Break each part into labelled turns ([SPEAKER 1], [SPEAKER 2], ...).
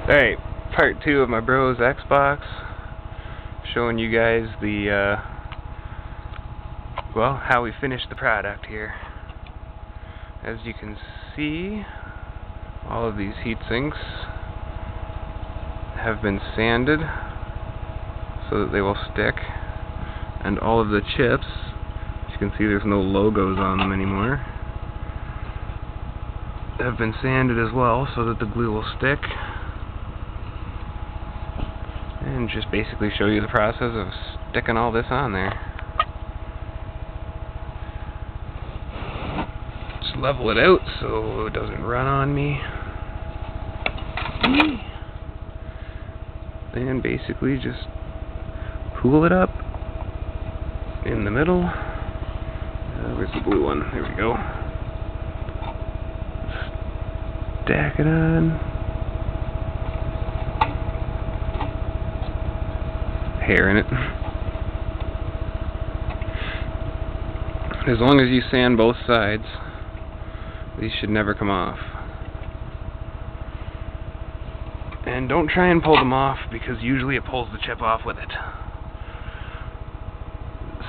[SPEAKER 1] Alright, part 2 of my bro's Xbox, showing you guys the, well, how we finished the product here. As you can see, all of these heat sinks have been sanded so that they will stick, and all of the chips, as you can see there's no logos on them anymore, have been sanded as well so that the glue will stick. And just basically show you the process of sticking all this on there. Just level it out so it doesn't run on me. And basically just pull it up in the middle. Where's the blue one? There we go. Stack it on. Hair in it. As long as you sand both sides, these should never come off. And don't try and pull them off, because usually it pulls the chip off with it.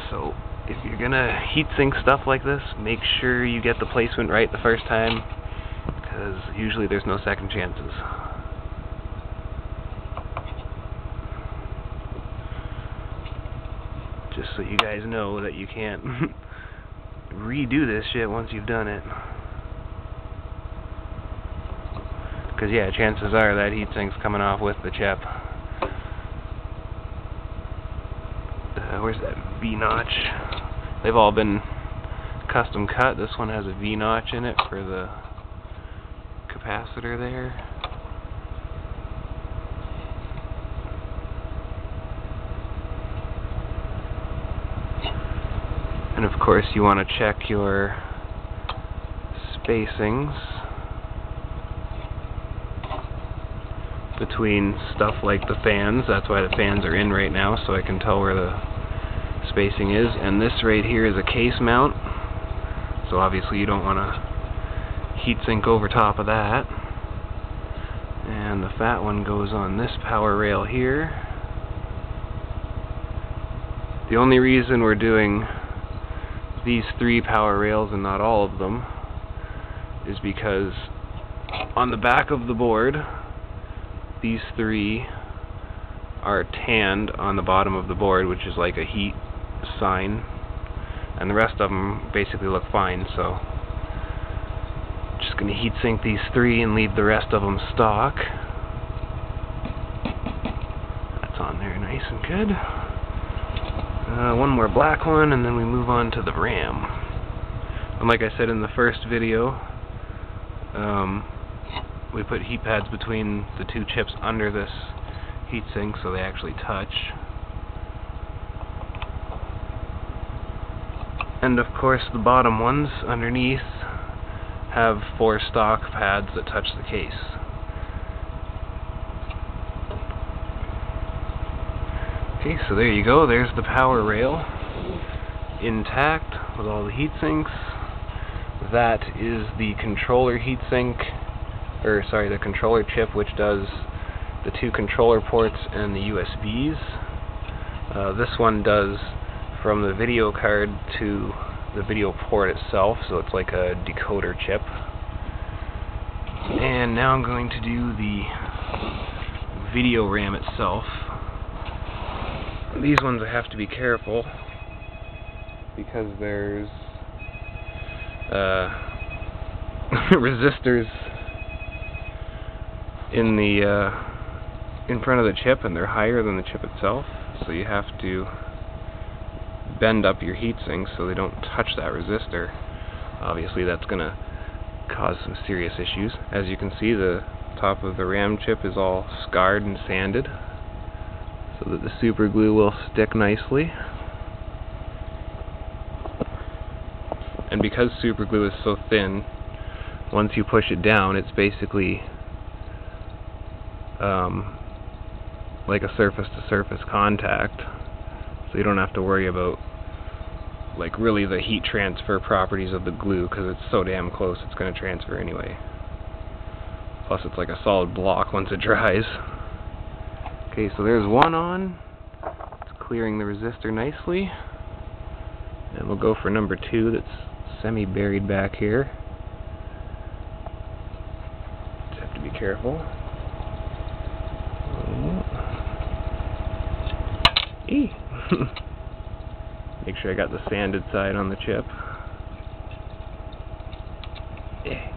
[SPEAKER 1] So if you're gonna heat sink stuff like this, make sure you get the placement right the first time, because usually there's no second chances. Just so you guys know that you can't redo this shit once you've done it. Because yeah, chances are that heat sink's coming off with the chip. Where's that V-notch? They've all been custom cut. This one has a V-notch in it for the capacitor there. And of course you want to check your spacings between stuff like the fans. That's why the fans are in right now, so I can tell where the spacing is. And this right here is a case mount, so obviously you don't want to heat sink over top of that. And the fat one goes on this power rail here. The only reason we're doing these 3 power rails and not all of them is because on the back of the board, these 3 are tanned on the bottom of the board, which is like a heat sign, and the rest of them basically look fine. So just going to heat sink these 3 and leave the rest of them stock. That's on there nice and good. One more black one, and then we move on to the RAM. And like I said in the first video, we put heat pads between the 2 chips under this heatsink so they actually touch. And of course the bottom ones underneath have 4 stock pads that touch the case. Okay, so there you go. There's the power rail intact with all the heat sinks. That is the controller heatsink, or sorry, the controller chip, which does the 2 controller ports and the USBs. This one does from the video card to the video port itself, so it's like a decoder chip. And now I'm going to do the video RAM itself. These ones I have to be careful because there's resistors in the in front of the chip, and they're higher than the chip itself, so you have to bend up your heat sinks so they don't touch that resistor. Obviously that's going to cause some serious issues. As you can see, the top of the RAM chip is all scarred and sanded so that the super glue will stick nicely. And because super glue is so thin, once you push it down, it's basically like a surface-to-surface contact, so you don't have to worry about like really the heat transfer properties of the glue, because it's so damn close it's going to transfer anyway. Plus it's like a solid block once it dries. Okay, so there's one on. It's clearing the resistor nicely. And we'll go for number 2 that's semi-buried back here. Just have to be careful. Eee! Make sure I got the sanded side on the chip. Yeah.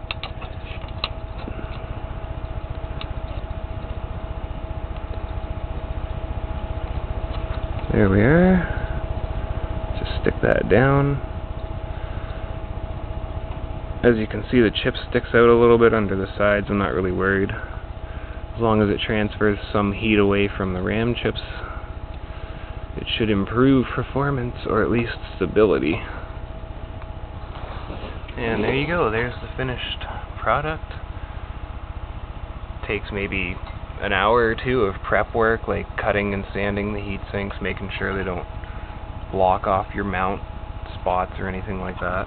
[SPEAKER 1] There we are. Just stick that down. As you can see, the chip sticks out a little bit under the sides. I'm not really worried. As long as it transfers some heat away from the RAM chips, it should improve performance, or at least stability. And there you go, there's the finished product. Takes maybe an hour or 2 of prep work, like cutting and sanding the heat sinks, making sure they don't block off your mount spots or anything like that.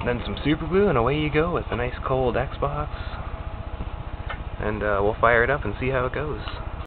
[SPEAKER 1] Then some super glue, and away you go with a nice cold Xbox. And we'll fire it up and see how it goes.